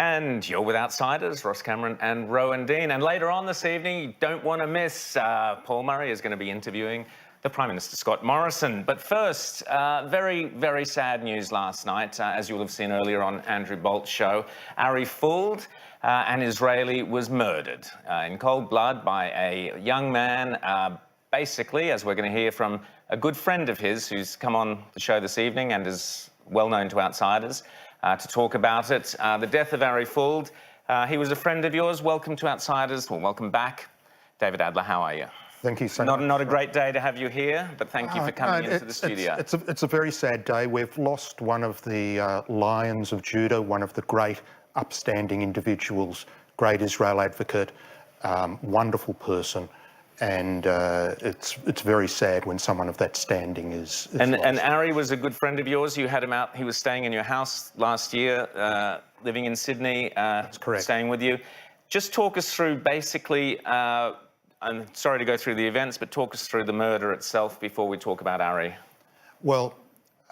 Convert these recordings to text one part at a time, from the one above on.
And you're with Outsiders, Ross Cameron and Rowan Dean. And later on this evening, you don't want to miss, Paul Murray is going to be interviewing the Prime Minister, Scott Morrison. But first, very, very sad news last night, as you will have seen earlier on Andrew Bolt's show. Ari Fuld, an Israeli, was murdered in cold blood by a young man, basically, as we're going to hear from a good friend of his who's come on the show this evening and is well known to Outsiders, to talk about it. The death of Ari Fuld. He was a friend of yours. Welcome to Outsiders. Well, welcome back. David Adler, how are you? Thank you so much. Not a great day to have you here, but thank you for coming into the studio. It's a very sad day. We've lost one of the lions of Judah, one of the great upstanding individuals, great Israel advocate, wonderful person. And it's very sad when someone of that standing is and lost. And Ari was a good friend of yours. You had him out. He was staying in your house last year, living in Sydney. That's correct. Staying with you. Just talk us through, basically, I'm sorry to go through the events, but talk us through the murder itself before we talk about Ari. Well,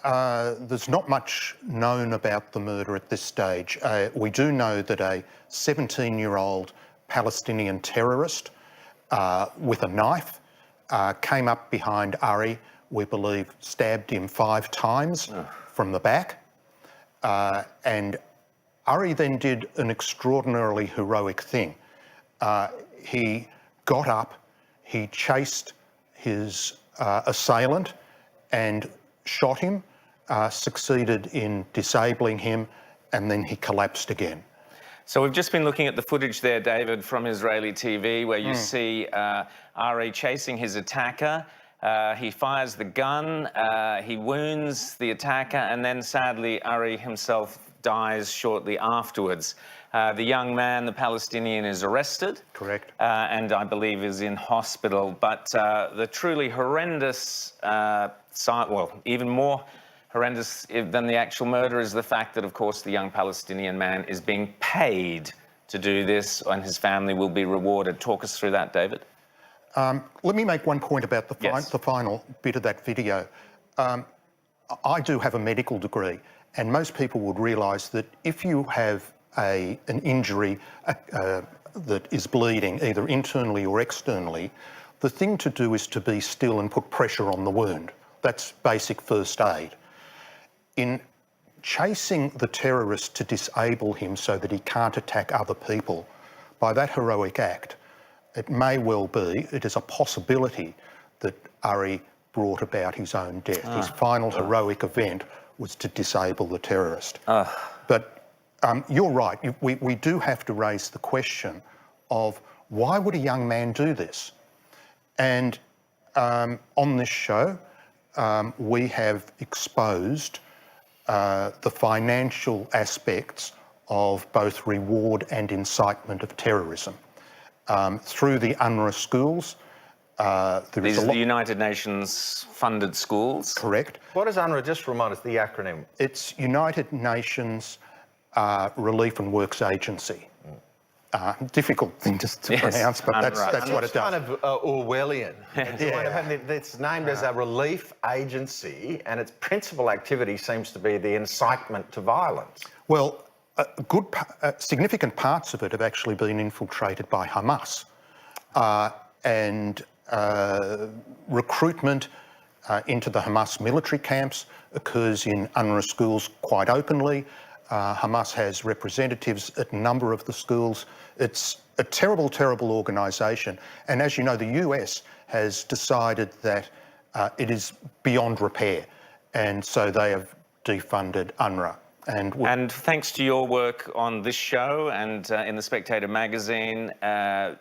there's not much known about the murder at this stage. We do know that a 17-year-old Palestinian terrorist with a knife came up behind Ari, we believe stabbed him 5 times from the back. And Ari then did an extraordinarily heroic thing. He got up, he chased his assailant and shot him, succeeded in disabling him, and then he collapsed again. So we've just been looking at the footage there, David, from Israeli TV, where you see Ari chasing his attacker. He fires the gun, he wounds the attacker, and then sadly Ari himself dies shortly afterwards. The young man, the Palestinian, is arrested. Correct. And I believe is in hospital. But the truly horrendous, well, even more horrendous than the actual murder is the fact that, of course, the young Palestinian man is being paid to do this and his family will be rewarded. Talk us through that, David. Let me make one point about the final bit of that video. I do have a medical degree, and most people would realise that if you have an injury that is bleeding, either internally or externally, the thing to do is to be still and put pressure on the wound. That's basic first aid. In chasing the terrorist to disable him so that he can't attack other people, by that heroic act, it may well be, it is a possibility that Ari brought about his own death. His final heroic event was to disable the terrorist. But you're right, we do have to raise the question of why would a young man do this? And on this show, we have exposed the financial aspects of both reward and incitement of terrorism. Through the UNRWA schools, These are the United Nations funded schools? Correct. What is UNRWA? Just remind us the acronym. It's United Nations Relief and Works Agency. Difficult thing just to pronounce, but that's what it does. It's kind of Orwellian. It's named as a relief agency, and its principal activity seems to be the incitement to violence. Well, significant parts of it have actually been infiltrated by Hamas, and recruitment into the Hamas military camps occurs in UNRWA schools quite openly. Hamas has representatives at a number of the schools. It's a terrible, terrible organisation. And as you know, the US has decided that it is beyond repair. And so they have defunded UNRWA. And thanks to your work on this show and in The Spectator magazine,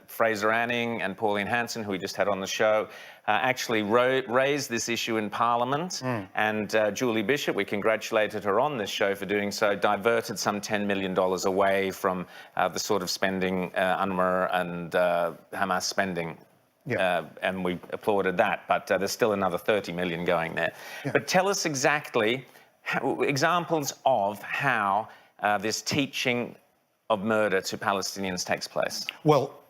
Fraser Anning and Pauline Hanson, who we just had on the show, actually raised this issue in Parliament. And Julie Bishop, we congratulated her on this show for doing so, diverted some $10 million away from the sort of spending UNRWA and Hamas spending. And we applauded that, but there's still another 30 million going there. But tell us exactly examples of how this teaching of murder to Palestinians takes place. Well,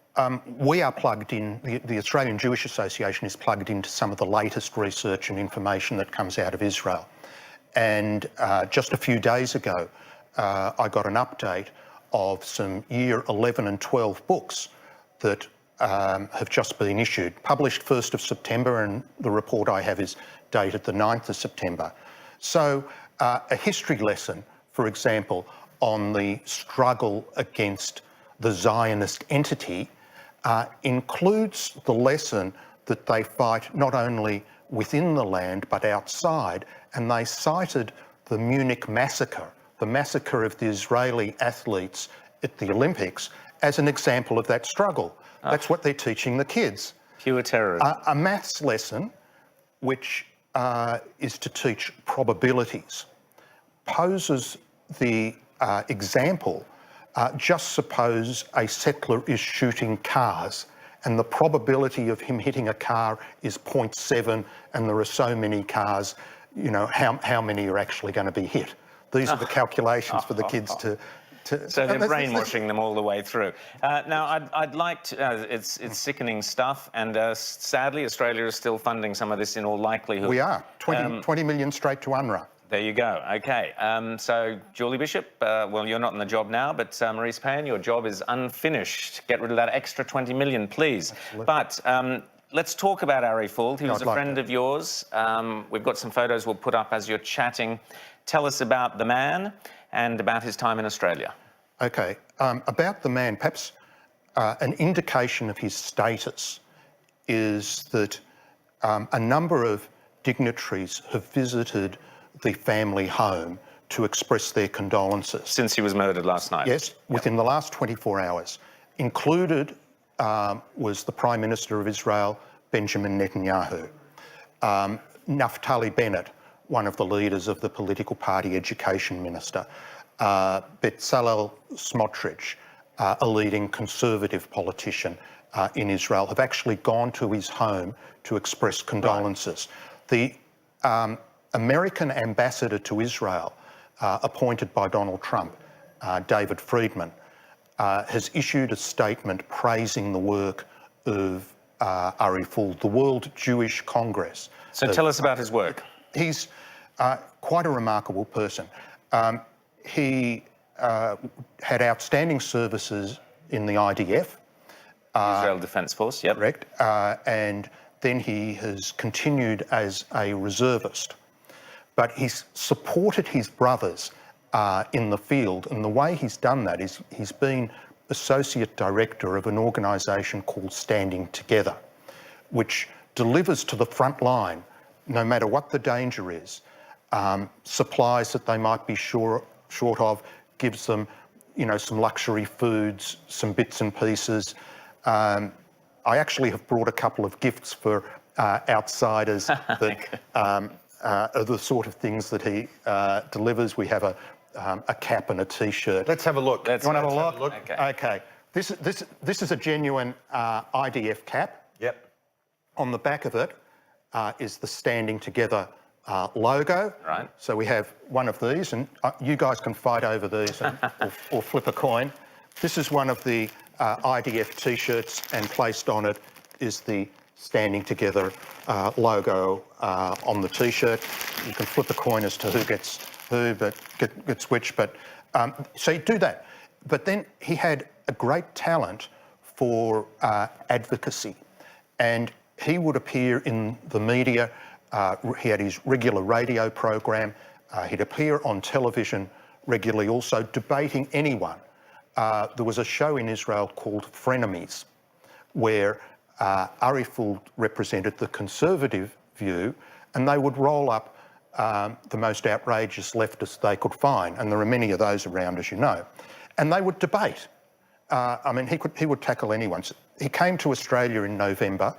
we are plugged in, the Australian Jewish Association is plugged into some of the latest research and information that comes out of Israel. And just a few days ago, I got an update of some year 11 and 12 books that have just been issued, published 1st of September, and the report I have is dated the 9th of September. So a history lesson, for example, on the struggle against the Zionist entity includes the lesson that they fight not only within the land but outside, and they cited the Munich massacre, the massacre of the Israeli athletes at the Olympics, as an example of that struggle. That's what they're teaching the kids. Pure terrorism. A maths lesson, which is to teach probabilities, poses the example, just suppose a settler is shooting cars and the probability of him hitting a car is 0.7 and there are so many cars, you know, how many are actually going to be hit? These are the calculations for the kids to... So they're brainwashing them all the way through. Now, I'd like to... it's sickening stuff, and sadly, Australia is still funding some of this in all likelihood. We are. 20 million straight to UNRWA. There you go. OK. So, Julie Bishop, well, you're not in the job now, but Maurice Payne, your job is unfinished. Get rid of that extra 20 million, please. Absolutely. But let's talk about Ari Fuld. He was a friend of yours. We've got some photos we'll put up as you're chatting. Tell us about the man and about his time in Australia. OK. About the man, perhaps an indication of his status is that a number of dignitaries have visited the family home to express their condolences. Since he was murdered last night? Yes, within the last 24 hours. Included was the Prime Minister of Israel, Benjamin Netanyahu. Naftali Bennett, one of the leaders of the political party education minister. Bezalel Smotrich, a leading conservative politician in Israel, have actually gone to his home to express condolences. Right. The American ambassador to Israel, appointed by Donald Trump, David Friedman, has issued a statement praising the work of Ari Fuld, the World Jewish Congress. So tell us about his work. He's quite a remarkable person. He had outstanding services in the IDF. Israel Defence Force, yep. Correct. And then he has continued as a reservist. But he's supported his brothers in the field, and the way he's done that is he's been Associate Director of an organisation called Standing Together, which delivers to the front line, no matter what the danger is, supplies that they might be short of, gives them, you know, some luxury foods, some bits and pieces. I actually have brought a couple of gifts for outsiders that are the sort of things that he delivers. We have a cap and a T-shirt. Let's have a look. You want to have a look? Okay. Okay. This is a genuine IDF cap. Yep. On the back of it is the Standing Together logo. Right. So we have one of these, and you guys can fight over these or flip a coin. This is one of the IDF T-shirts, and placed on it is the Standing Together logo on the T-shirt. You can flip a coin as to who gets who, but gets which. But so you do that. But then he had a great talent for advocacy, and he would appear in the media. He had his regular radio program. He'd appear on television regularly, also debating anyone. There was a show in Israel called Frenemies, where Ari Fuld represented the conservative view, and they would roll up the most outrageous leftists they could find, and there are many of those around, as you know, and they would debate. I mean, he would tackle anyone. So he came to Australia in November.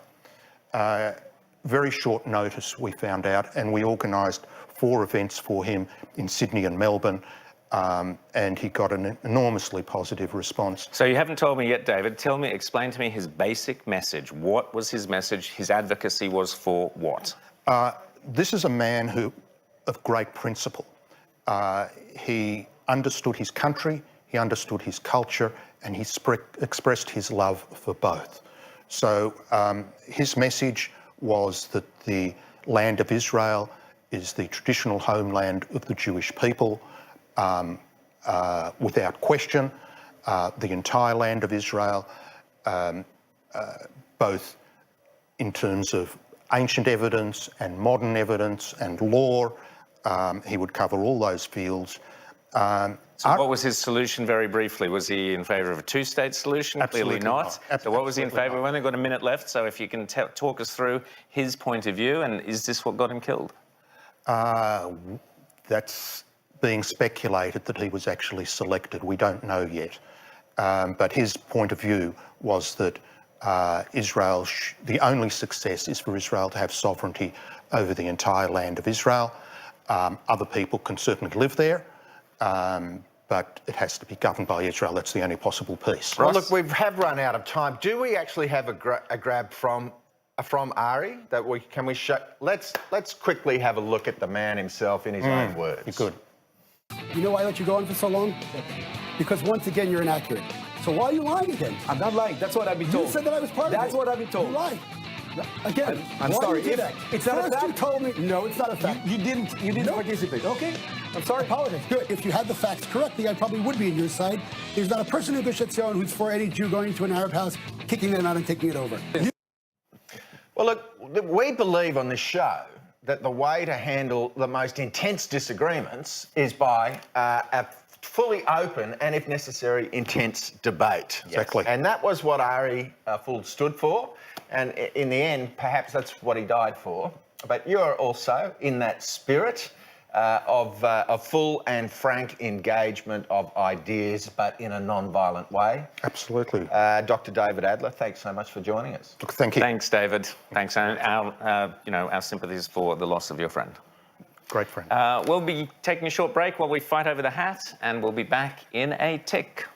Very short notice, we found out, and we organised 4 events for him in Sydney and Melbourne, and he got an enormously positive response. So you haven't told me yet, David. Explain to me his basic message. What was his message? His advocacy was for what? This is a man of great principle. He understood his country, he understood his culture, and he expressed his love for both. So his message was that the land of Israel is the traditional homeland of the Jewish people, without question. the entire land of Israel, both in terms of ancient evidence and modern evidence and law. He would cover all those fields. So what was his solution, very briefly? Was he in favour of a two-state solution? Absolutely Clearly not. So what was he in favour? We've only got a minute left, so if you can talk us through his point of view, and is this what got him killed? That's being speculated that he was actually selected. We don't know yet. But his point of view was that the only success is for Israel to have sovereignty over the entire land of Israel. Other people can certainly live there, but it has to be governed by Israel. That's the only possible peace. Well, look, we have run out of time. Do we actually have a grab from Ari that can we show? Let's quickly have a look at the man himself in his own words. You could. You know why I let you go on for so long? Because once again, you're inaccurate. So why are you lying again? I'm not lying. That's what I've been told. You said that I was part of it. That's what I've been told. You lied. Again, I'm why sorry. did you do that? It's not a First fact. you told me, no, it's not a fact. You didn't Nope. participate. Okay. I'm sorry. Politics. Good. If you had the facts correctly, I probably would be on your side. There's not a person in Gush Etzion who's for any Jew going to an Arab house, kicking them out and taking it over. Well, look, we believe on this show that the way to handle the most intense disagreements is by a fully open and, if necessary, intense debate. Exactly. And that was what Ari Fuld stood for. And in the end, perhaps that's what he died for. But you're also in that spirit of full and frank engagement of ideas, but in a non-violent way. Absolutely. Dr. David Adler, thanks so much for joining us. Look, thank you. Thanks, David. Thanks, and our sympathies for the loss of your friend. Great friend. We'll be taking a short break while we fight over the hat, and we'll be back in a tick.